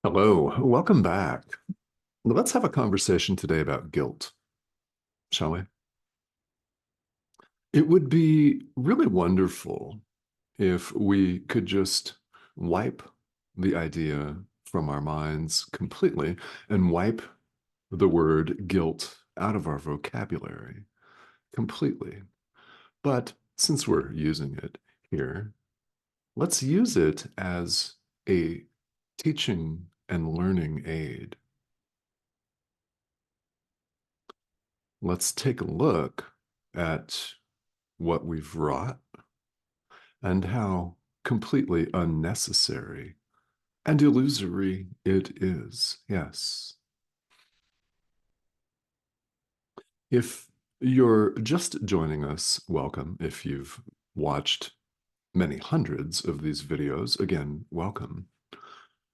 Hello, welcome back. Let's have a conversation today about guilt, shall we? It would be really wonderful if we could just wipe the idea from our minds completely and wipe the word guilt out of our vocabulary completely. But since we're using it here, let's use it as a teaching and learning aid. Let's take a look at what we've wrought and how completely unnecessary and illusory it is. Yes. If you're just joining us, welcome. If you've watched many hundreds of these videos, again, welcome.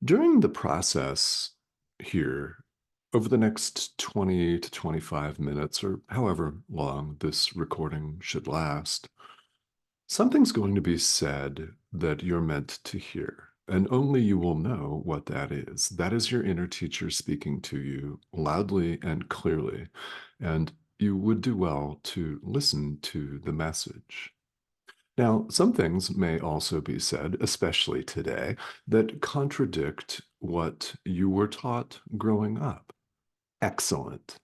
During the process here, over the next 20 to 25 minutes, or however long this recording should last, something's going to be said that you're meant to hear, and only you will know what that is. That is your inner teacher speaking to you loudly and clearly, and you would do well to listen to the message. Now, some things may also be said, especially today, that contradict what you were taught growing up. Excellent.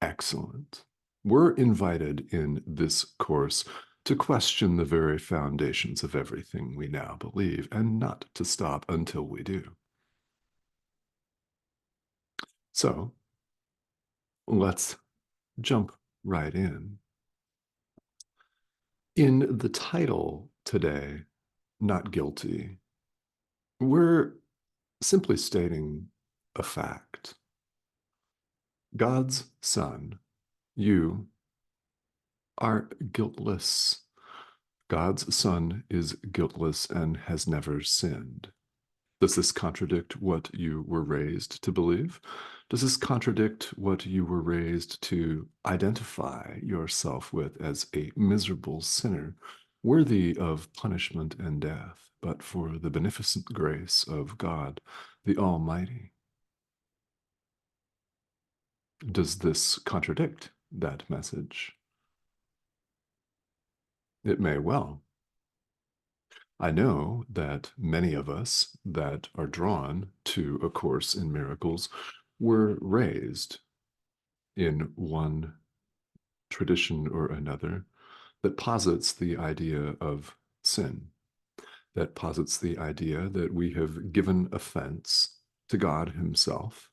Excellent. We're invited in this course to question the very foundations of everything we now believe and not to stop until we do. So let's jump right in. In the title today, Not Guilty, we're simply stating a fact. God's Son, you, are guiltless. God's Son is guiltless and has never sinned. Does this contradict what you were raised to believe? Does this contradict what you were raised to identify yourself with as a miserable sinner, worthy of punishment and death, but for the beneficent grace of God, the Almighty? Does this contradict that message? It may well. I know that many of us that are drawn to A Course in Miracles were raised in one tradition or another that posits the idea of sin, that posits the idea that we have given offense to God Himself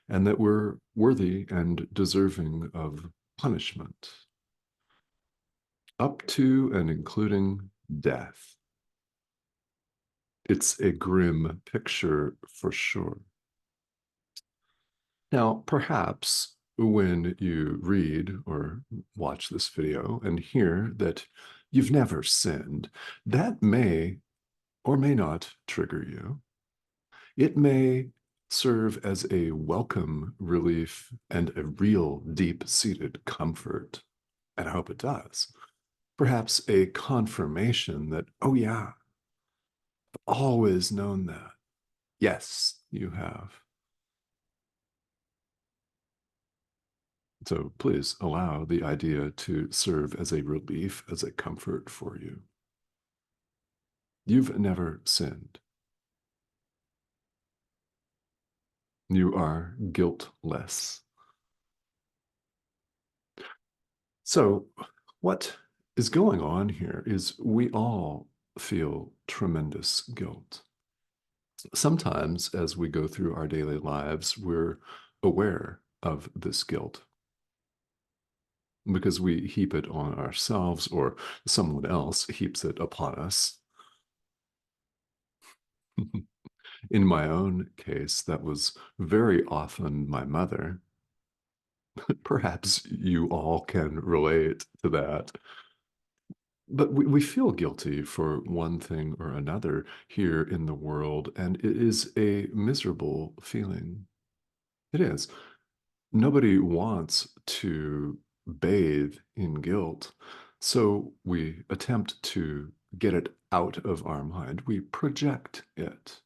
and that we're worthy and deserving of punishment, up to and including death. It's a grim picture for sure. Now, perhaps when you read or watch this video and hear that you've never sinned, that may or may not trigger you. It may serve as a welcome relief and a real deep-seated comfort, and I hope it does. Perhaps a confirmation that, oh yeah, I've always known that. Yes, you have. So please allow the idea to serve as a relief, as a comfort for you. You've never sinned. You are guiltless. So, what is going on here is we all feel tremendous guilt. Sometimes, as we go through our daily lives, we're aware of this guilt because we heap it on ourselves or someone else heaps it upon us. In my own case, that was very often my mother. Perhaps you all can relate to that. But we feel guilty for one thing or another here in the world, and it is a miserable feeling. It is. Nobody wants to bathe in guilt, so we attempt to get it out of our mind. We project it.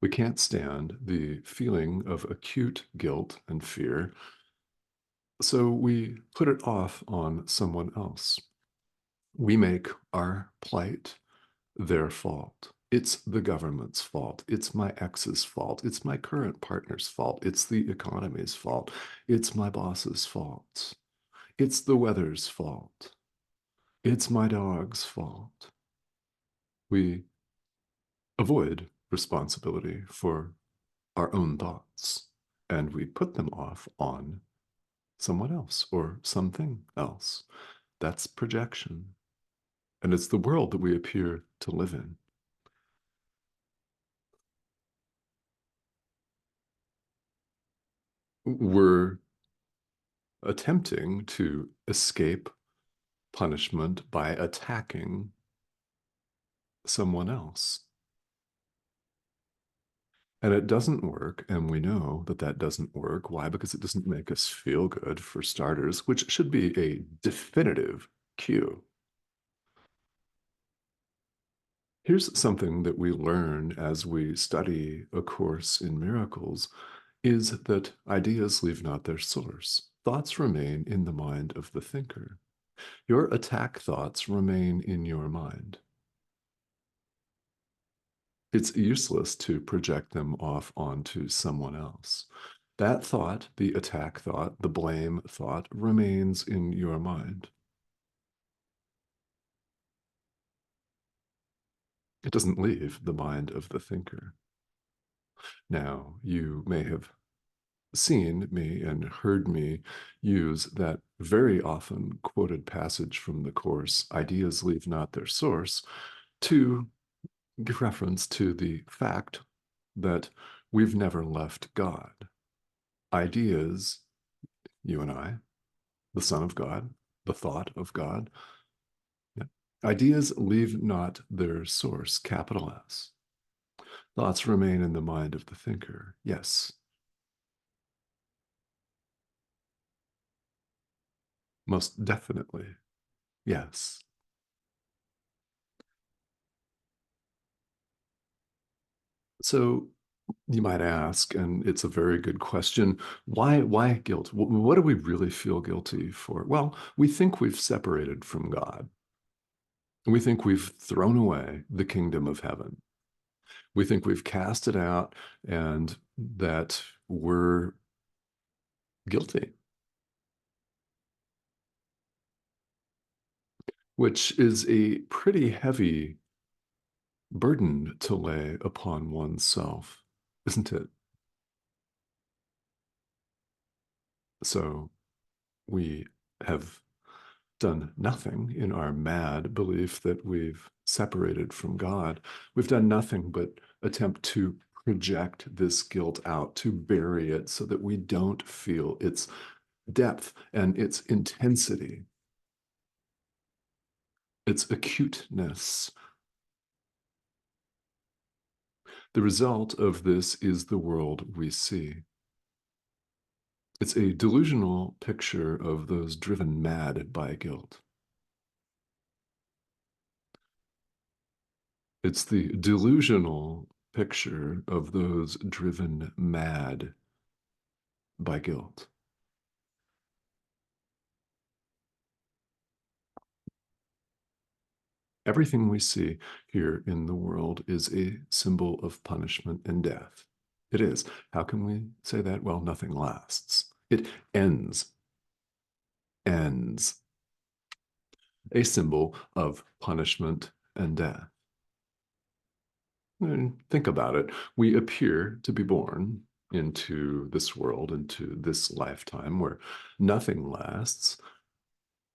We can't stand the feeling of acute guilt and fear, so we put it off on someone else. We make our plight their fault. It's the government's fault. It's my ex's fault. It's my current partner's fault. It's the economy's fault. It's my boss's fault. It's the weather's fault. It's my dog's fault. We avoid responsibility for our own thoughts, and we put them off on someone else or something else. That's projection. And it's the world that we appear to live in. We're attempting to escape punishment by attacking someone else. And it doesn't work, and we know that that doesn't work. Why? Because it doesn't make us feel good, for starters, which should be a definitive cue. Here's something that we learn as we study A Course in Miracles, is that ideas leave not their source. Thoughts remain in the mind of the thinker. Your attack thoughts remain in your mind. It's useless to project them off onto someone else. That thought, the attack thought, the blame thought, remains in your mind. It doesn't leave the mind of the thinker. Now, you may have seen me and heard me use that very often quoted passage from the Course, ideas leave not their source, to give reference to the fact that we've never left God. Ideas, you and I, the Son of God, the thought of God, yeah. Ideas leave not their source, capital S. Thoughts remain in the mind of the thinker, yes, most definitely, yes. So you might ask, and it's a very good question, why guilt? What do we really feel guilty for? Well, we think we've separated from God. We think we've thrown away the kingdom of heaven. We think we've cast it out and that we're guilty, which is a pretty heavy burden to lay upon oneself, isn't it? So we have done nothing in our mad belief that we've separated from God. We've done nothing but attempt to project this guilt out, to bury it so that we don't feel its depth and its intensity, its acuteness. The result of this is the world we see. It's a delusional picture of those driven mad by guilt. It's the delusional picture of those driven mad by guilt. Everything we see here in the world is a symbol of punishment and death. It is. How can we say that? Well, nothing lasts. It ends, ends, a symbol of punishment and death. And think about it. We appear to be born into this world, into this lifetime where nothing lasts.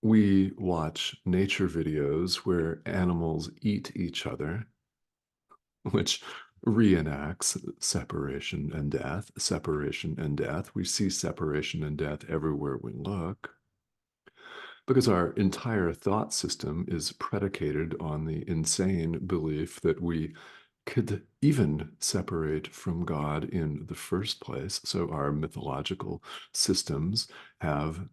We watch nature videos where animals eat each other, which reenacts separation and death, separation and death. We see separation and death everywhere we look because our entire thought system is predicated on the insane belief that we could even separate from God in the first place. So our mythological systems have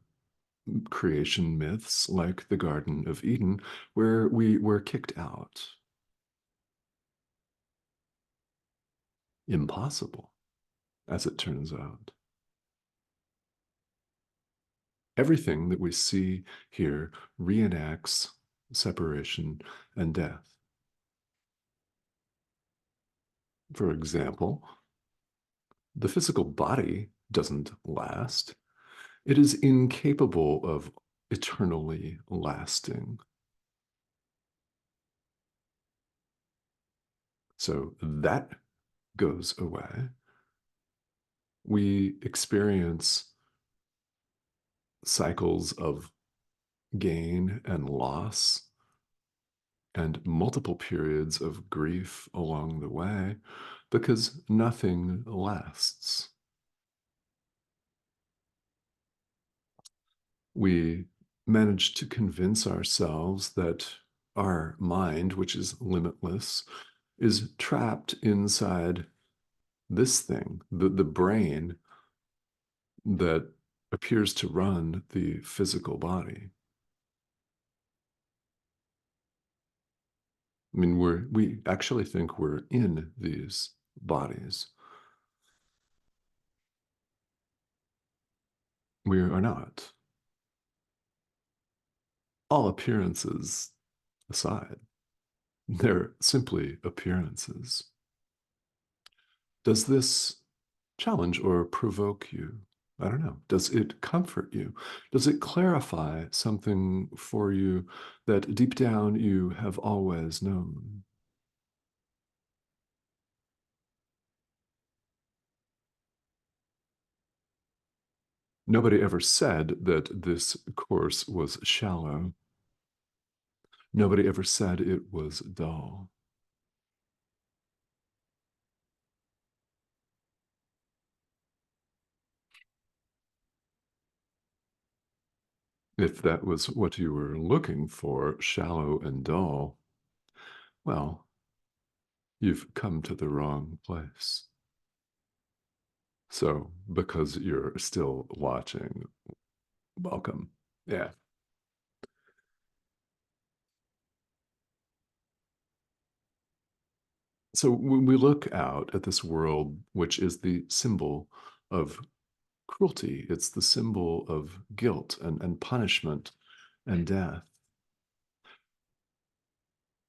creation myths like the Garden of Eden, where we were kicked out. impossible, as it turns out. Everything that we see here reenacts separation and death. For example, the physical body doesn't last. It is incapable of eternally lasting. So that goes away. We experience cycles of gain and loss and multiple periods of grief along the way because nothing lasts. We manage to convince ourselves that our mind, which is limitless, is trapped inside this thing, the brain that appears to run the physical body. I mean, we actually think we're in these bodies. We are not. All appearances aside, they're simply appearances. Does this challenge or provoke you? I don't know. Does it comfort you? Does it clarify something for you that deep down you have always known? Nobody ever said that this course was shallow. Nobody ever said it was dull. If that was what you were looking for, shallow and dull, well, you've come to the wrong place. So, because you're still watching, welcome. Yeah. So, when we look out at this world, which is the symbol of cruelty, it's the symbol of guilt and punishment and death.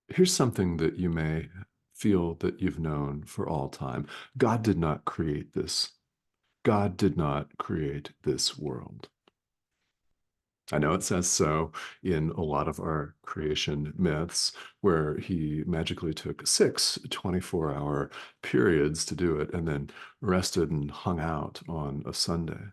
Here's something that you may feel that you've known for all time. God did not create this. God did not create this world. I know it says so in a lot of our creation myths, where he magically took 6 24-hour periods to do it and then rested and hung out on a Sunday.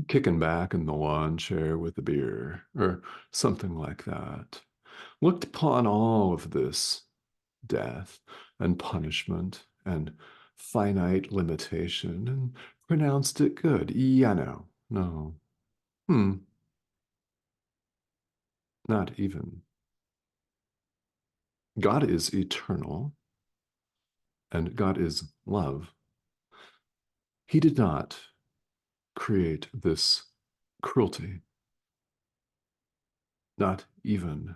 Kicking back in the lawn chair with a beer or something like that. Looked upon all of this death and punishment and finite limitation and pronounced it good. Yeah, no, no. Hmm, not even. God is eternal and God is love. He did not create this cruelty, not even.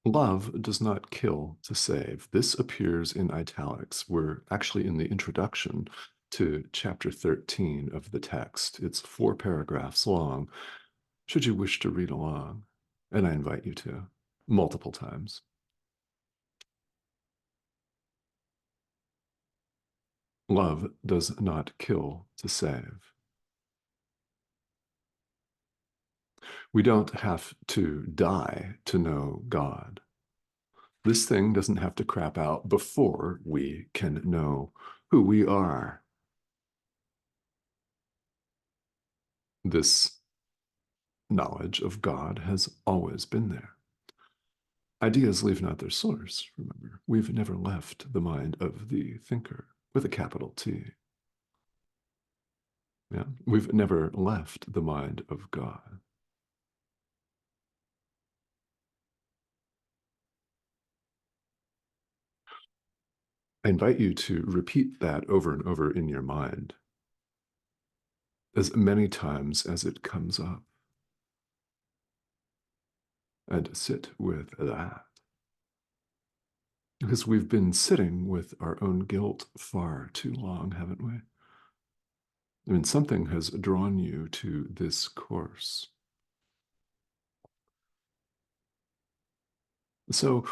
Love does not kill to save. This appears in italics. We're actually in the introduction to chapter 13 of the text. It's 4 paragraphs long, should you wish to read along, and I invite you to, multiple times. Love does not kill to save. We don't have to die to know God. This thing doesn't have to crap out before we can know who we are. This knowledge of God has always been there. Ideas leave not their source, remember. We've never left the mind of the thinker with a capital T. Yeah, we've never left the mind of God. I invite you to repeat that over and over in your mind. as many times as it comes up, and sit with that. Because we've been sitting with our own guilt far too long, haven't we? I mean, something has drawn you to this course. So,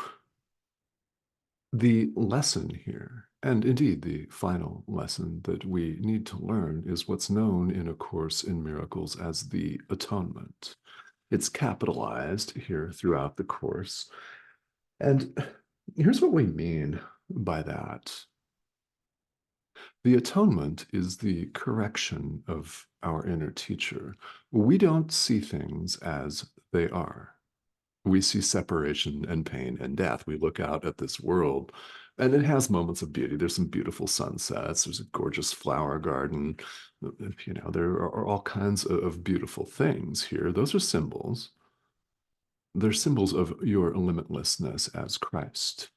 the lesson here, and indeed the final lesson that we need to learn, is what's known in A Course in Miracles as the Atonement. It's capitalized here throughout the Course. And here's what we mean by that. The atonement is the correction of our inner teacher. We don't see things as they are. We see separation and pain and death. We look out at this world and it has moments of beauty. There's some beautiful sunsets. There's a gorgeous flower garden. There are all kinds of beautiful things here. Those are symbols. They're symbols of your limitlessness as Christ.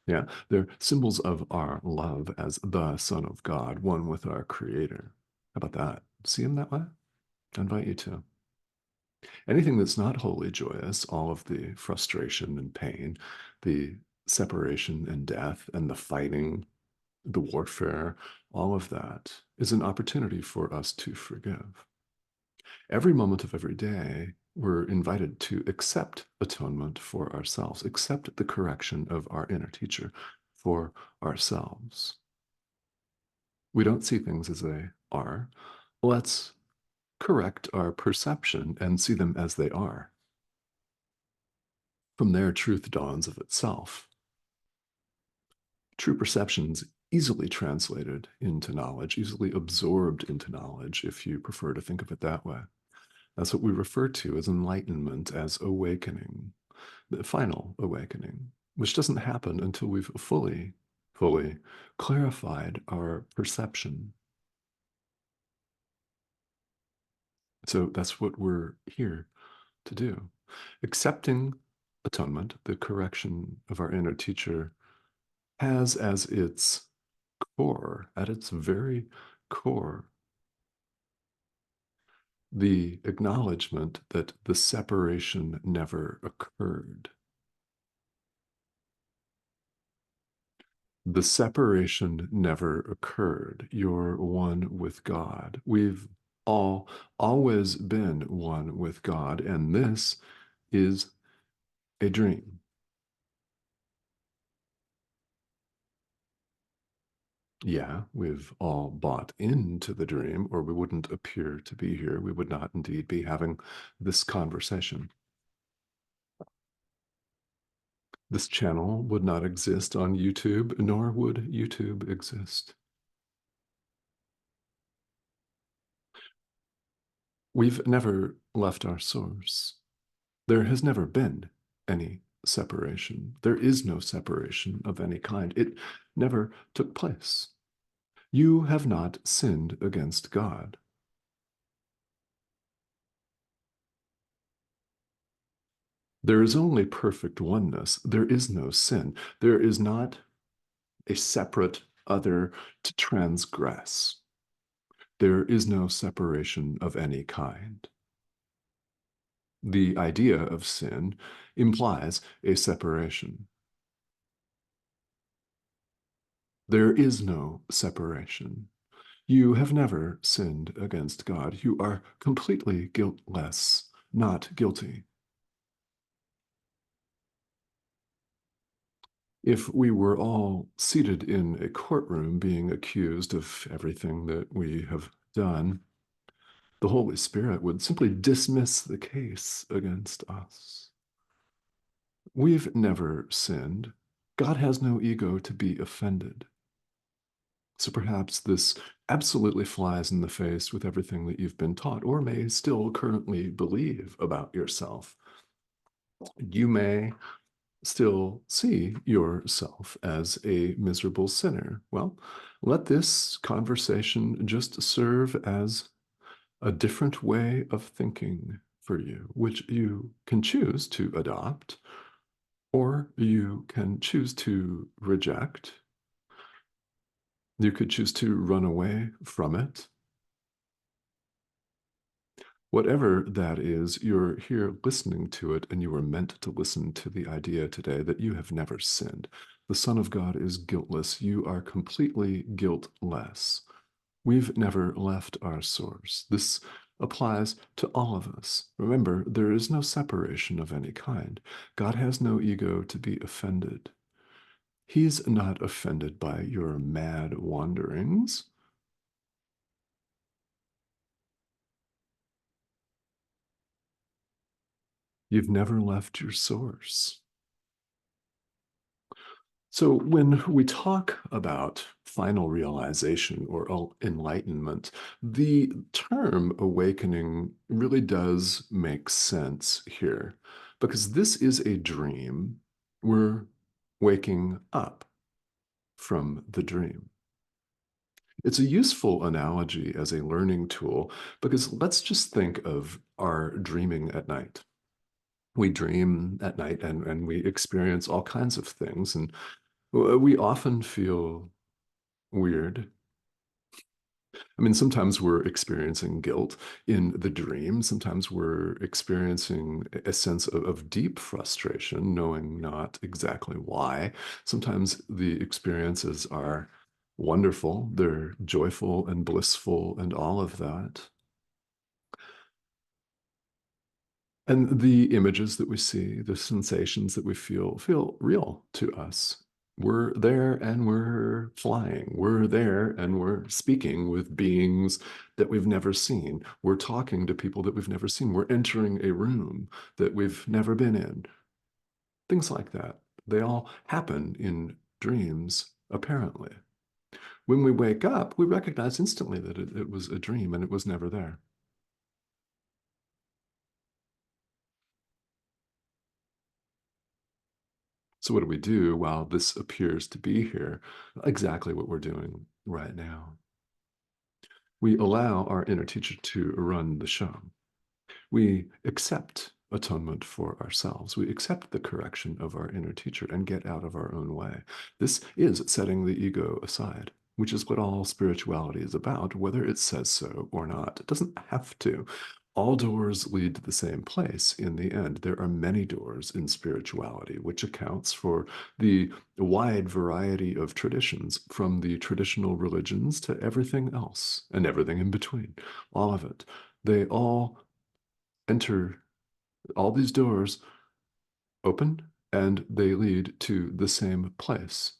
Yeah, they're symbols of our love as the Son of God, one with our Creator. How about that? See him that way? I invite you to. Anything that's not wholly joyous, all of the frustration and pain, the separation and death, and the fighting, the warfare, all of that is an opportunity for us to forgive. Every moment of every day, we're invited to accept atonement for ourselves, accept the correction of our inner teacher for ourselves. We don't see things as they are. Let's correct our perception and see them as they are. From there, truth dawns of itself. True perception's easily translated into knowledge, easily absorbed into knowledge, if you prefer to think of it that way. That's what we refer to as enlightenment, as awakening, the final awakening, which doesn't happen until we've fully clarified our perception. So that's what we're here to do. Accepting atonement, the correction of our inner teacher, has as its core, at its very core, the acknowledgement that the separation never occurred. The separation never occurred. You're one with God. We've all always been one with God, and this is a dream. Yeah, we've all bought into the dream, or we wouldn't appear to be here. We would not indeed be having this conversation. This channel would not exist on YouTube, nor would YouTube exist. We've never left our source. There has never been any separation. There is no separation of any kind. It never took place. You have not sinned against God. There is only perfect oneness. There is no sin. There is not a separate other to transgress. There is no separation of any kind. The idea of sin implies a separation. There is no separation. You have never sinned against God. You are completely guiltless, not guilty. If we were all seated in a courtroom being accused of everything that we have done, the Holy Spirit would simply dismiss the case against us. We've never sinned. God has no ego to be offended. So perhaps this absolutely flies in the face with everything that you've been taught or may still currently believe about yourself. You may still see yourself as a miserable sinner. Well, let this conversation just serve as a different way of thinking for you, which you can choose to adopt, or you can choose to reject. You could choose to run away from it. Whatever that is, you're here listening to it, and you were meant to listen to the idea today that you have never sinned. The Son of God is guiltless. You are completely guiltless. We've never left our source. This applies to all of us. Remember, there is no separation of any kind. God has no ego to be offended. He's not offended by your mad wanderings. You've never left your source. So, when we talk about final realization or enlightenment, the term awakening really does make sense here because this is a dream. We're waking up from the dream. It's a useful analogy as a learning tool because let's just think of our dreaming at night. We dream at night and we experience all kinds of things. And we often feel weird. I mean, sometimes we're experiencing guilt in the dream. Sometimes we're experiencing a sense of deep frustration, knowing not exactly why. Sometimes the experiences are wonderful, they're joyful and blissful and all of that. And the images that we see, the sensations that we feel real to us. We're there and we're flying. We're there and we're speaking with beings that we've never seen. We're talking to people that we've never seen. We're entering a room that we've never been in. Things like that. They all happen in dreams, apparently. When we wake up, we recognize instantly that it was a dream and it was never there. So what do we do while this appears to be here? Exactly what we're doing right now. We allow our inner teacher to run the show. We accept atonement for ourselves. We accept the correction of our inner teacher and get out of our own way. This is setting the ego aside, which is what all spirituality is about, whether it says so or not. It doesn't have to. All doors lead to the same place in the end. There are many doors in spirituality, which accounts for the wide variety of traditions, from the traditional religions to everything else and everything in between. All of it. They all enter, all these doors open and they lead to the same place.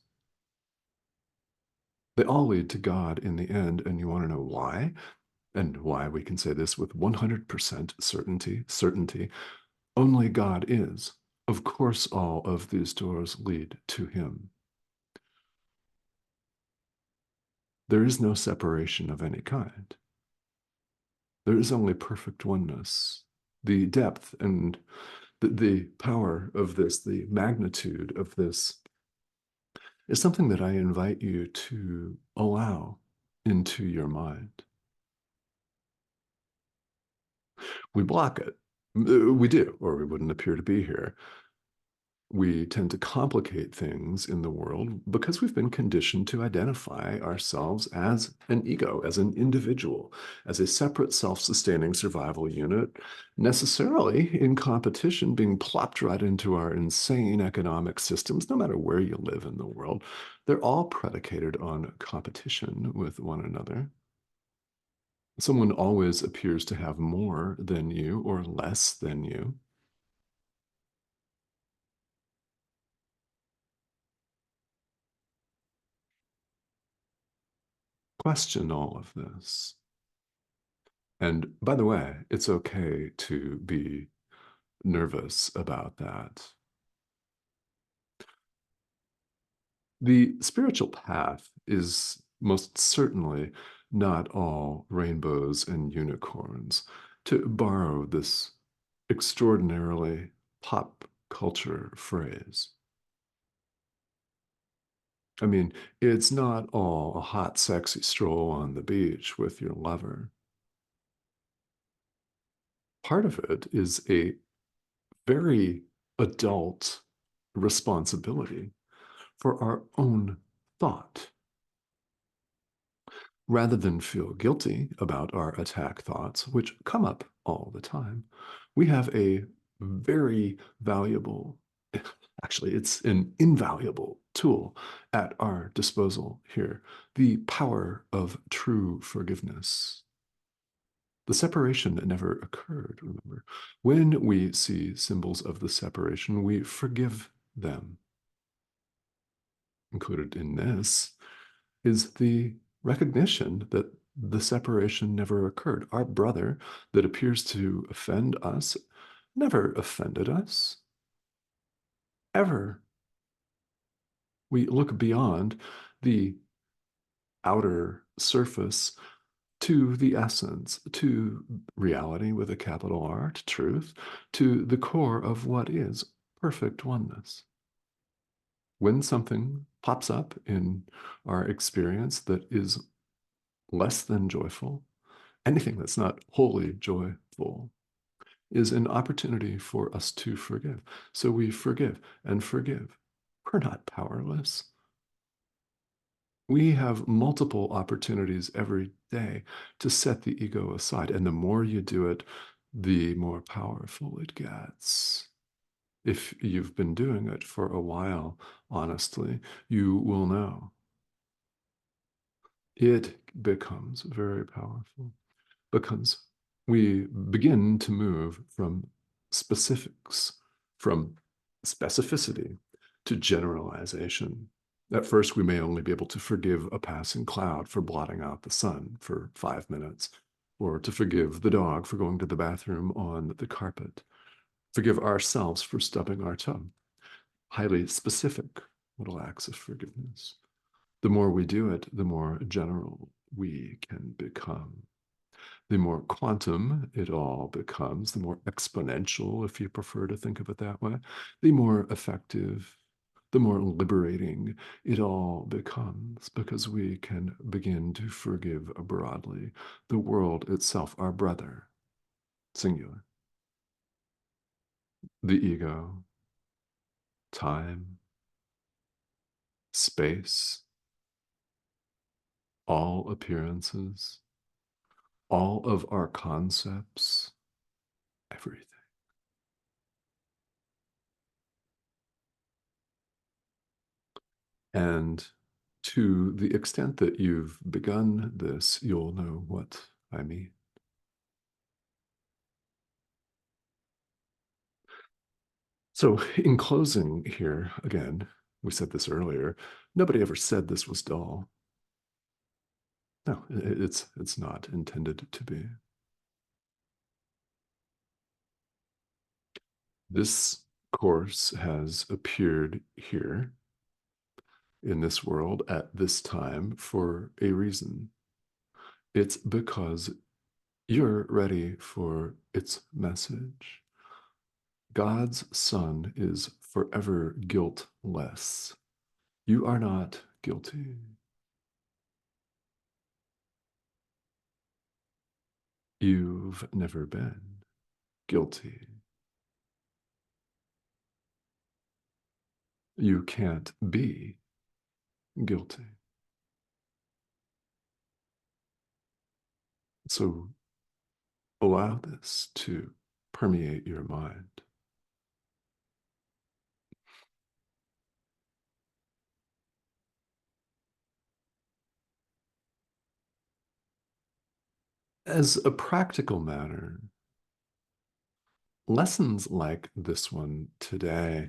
They all lead to God in the end. And you want to know why? And why we can say this with 100% certainty, only God is. Of course, all of these doors lead to Him. There is no separation of any kind. There is only perfect oneness. The depth and the power of this, the magnitude of this, is something that I invite you to allow into your mind. We block it. We do, or we wouldn't appear to be here. We tend to complicate things in the world because we've been conditioned to identify ourselves as an ego, as an individual, as a separate self-sustaining survival unit, necessarily in competition, being plopped right into our insane economic systems, no matter where you live in the world. They're all predicated on competition with one another. Someone always appears to have more than you or less than you. Question all of this. And by the way, it's okay to be nervous about that. The spiritual path is most certainly not all rainbows and unicorns, to borrow this extraordinarily pop culture phrase. I mean, it's not all a hot, sexy stroll on the beach with your lover. Part of it is a very adult responsibility for our own thought. Rather than feel guilty about our attack thoughts, which come up all the time, we have a very valuable, actually, it's an invaluable tool at our disposal here, the power of true forgiveness. The separation never occurred, remember. When we see symbols of the separation, we forgive them. Included in this is the recognition that the separation never occurred. Our brother that appears to offend us never offended us, ever. We look beyond the outer surface to the essence, to reality with a capital R, to truth, to the core of what is perfect oneness. When something pops up in our experience that is less than joyful, anything that's not wholly joyful, is an opportunity for us to forgive. So we forgive and forgive. We're not powerless. We have multiple opportunities every day to set the ego aside. And the more you do it, the more powerful it gets. If you've been doing it for a while, honestly, you will know. It becomes very powerful because we begin to move from specifics, from specificity to generalization. At first, we may only be able to forgive a passing cloud for blotting out the sun for 5 minutes, or to forgive the dog for going to the bathroom on the carpet, forgive ourselves for stubbing our toe. Highly specific little acts of forgiveness. The more we do it, the more general we can become. The more quantum it all becomes, the more exponential, if you prefer to think of it that way, the more effective, the more liberating it all becomes because we can begin to forgive broadly the world itself, our brother, singular, the ego, time, space, all appearances, all of our concepts, everything. And to the extent that you've begun this, you'll know what I mean. So, in closing here, again, we said this earlier, nobody ever said this was dull. No, it's not intended to be. This course has appeared here in this world at this time for a reason. It's because you're ready for its message. God's Son is forever guiltless. You are not guilty. You've never been guilty. You can't be guilty. So allow this to permeate your mind. As a practical matter, lessons like this one today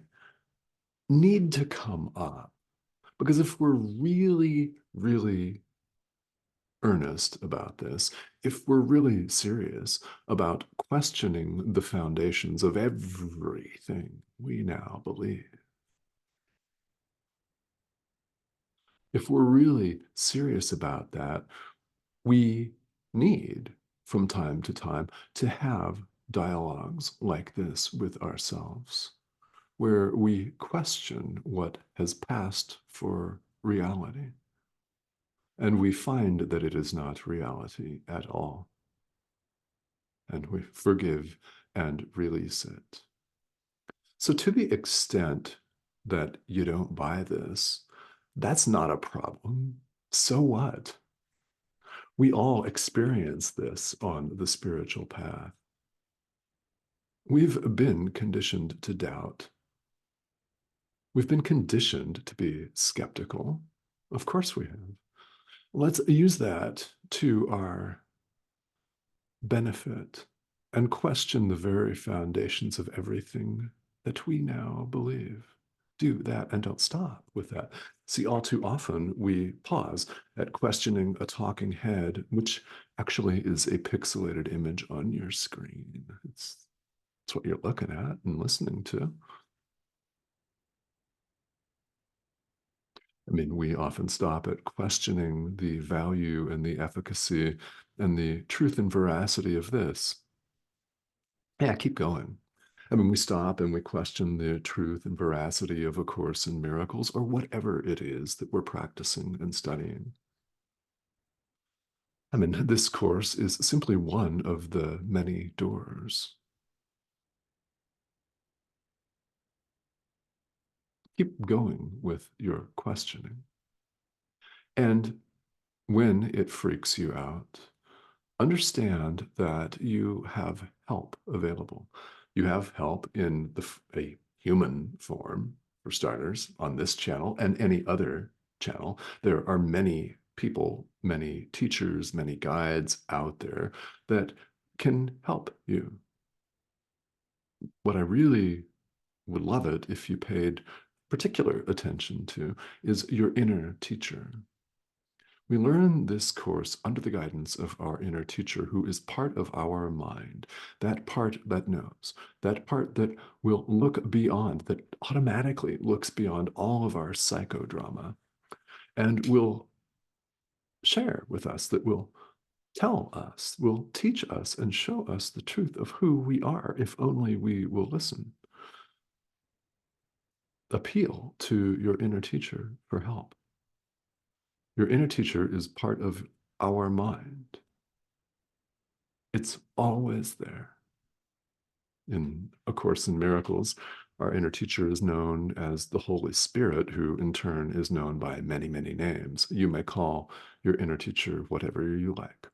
need to come up because if we're really, really earnest about this, if we're really serious about questioning the foundations of everything we now believe, if we're really serious about that, we need from time to time to have dialogues like this with ourselves, where we question what has passed for reality. And we find that it is not reality at all. And we forgive and release it. So, to the extent that you don't buy this, that's not a problem. So what? We all experience this on the spiritual path. We've been conditioned to doubt. We've been conditioned to be skeptical. Of course we have. Let's use that to our benefit and question the very foundations of everything that we now believe. Do that and don't stop with that. See, all too often we pause at questioning a talking head, which actually is a pixelated image on your screen. It's what you're looking at and listening to. I mean, we often stop at questioning the value and the efficacy and the truth and veracity of this. Yeah, keep going. I mean, we stop and we question the truth and veracity of A Course in Miracles or whatever it is that we're practicing and studying. I mean, this course is simply one of the many doors. Keep going with your questioning. And when it freaks you out, understand that you have help available. You have help in a human form, for starters, on this channel and any other channel. There are many people, many teachers, many guides out there that can help you. What I really would love it if you paid particular attention to is your inner teacher. We learn this course under the guidance of our inner teacher, who is part of our mind, that part that knows, that part that will look beyond, that automatically looks beyond all of our psychodrama and will share with us, that will tell us, will teach us and show us the truth of who we are, if only we will listen. Appeal to your inner teacher for help. Your inner teacher is part of our mind. It's always there. In A Course in Miracles, our inner teacher is known as the Holy Spirit, who in turn is known by many, many names. You may call your inner teacher whatever you like.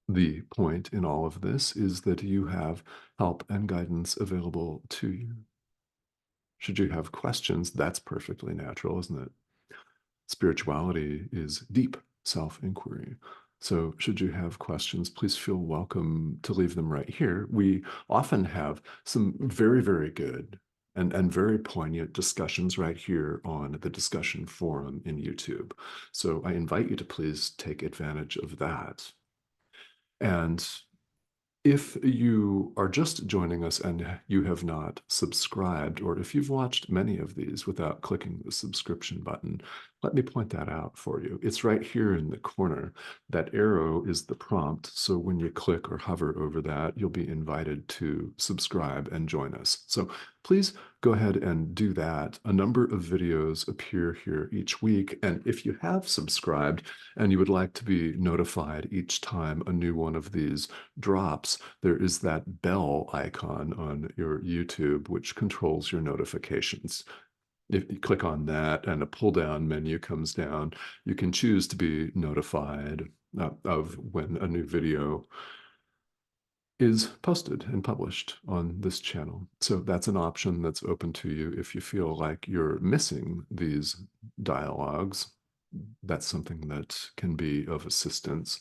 The point in all of this is that you have help and guidance available to you. Should you have questions, that's perfectly natural, isn't it? Spirituality is deep self-inquiry. So should you have questions, please feel welcome to leave them right here. We often have some very, very good and very poignant discussions right here on the discussion forum in YouTube. So I invite you to please take advantage of that. And if you are just joining us and you have not subscribed, or if you've watched many of these without clicking the subscription button, let me point that out for you. It's right here in the corner. That arrow is the prompt. So when you click or hover over that, you'll be invited to subscribe and join us. So please go ahead and do that. A number of videos appear here each week. And if you have subscribed and you would like to be notified each time a new one of these drops, there is that bell icon on your YouTube, which controls your notifications. If you click on that and a pull down menu comes down, you can choose to be notified of when a new video is posted and published on this channel. So that's an option that's open to you if you feel like you're missing these dialogues. That's something that can be of assistance.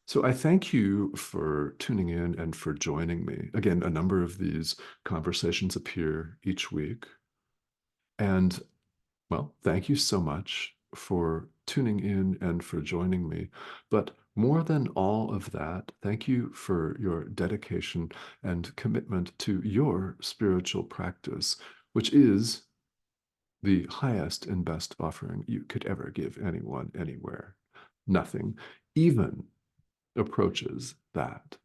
So I thank you for tuning in and for joining me. Again, a number of these conversations appear each week. And well, thank you so much for tuning in and for joining me. But more than all of that, thank you for your dedication and commitment to your spiritual practice, which is the highest and best offering you could ever give anyone, anywhere. Nothing even approaches that.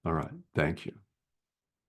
All right. Thank you.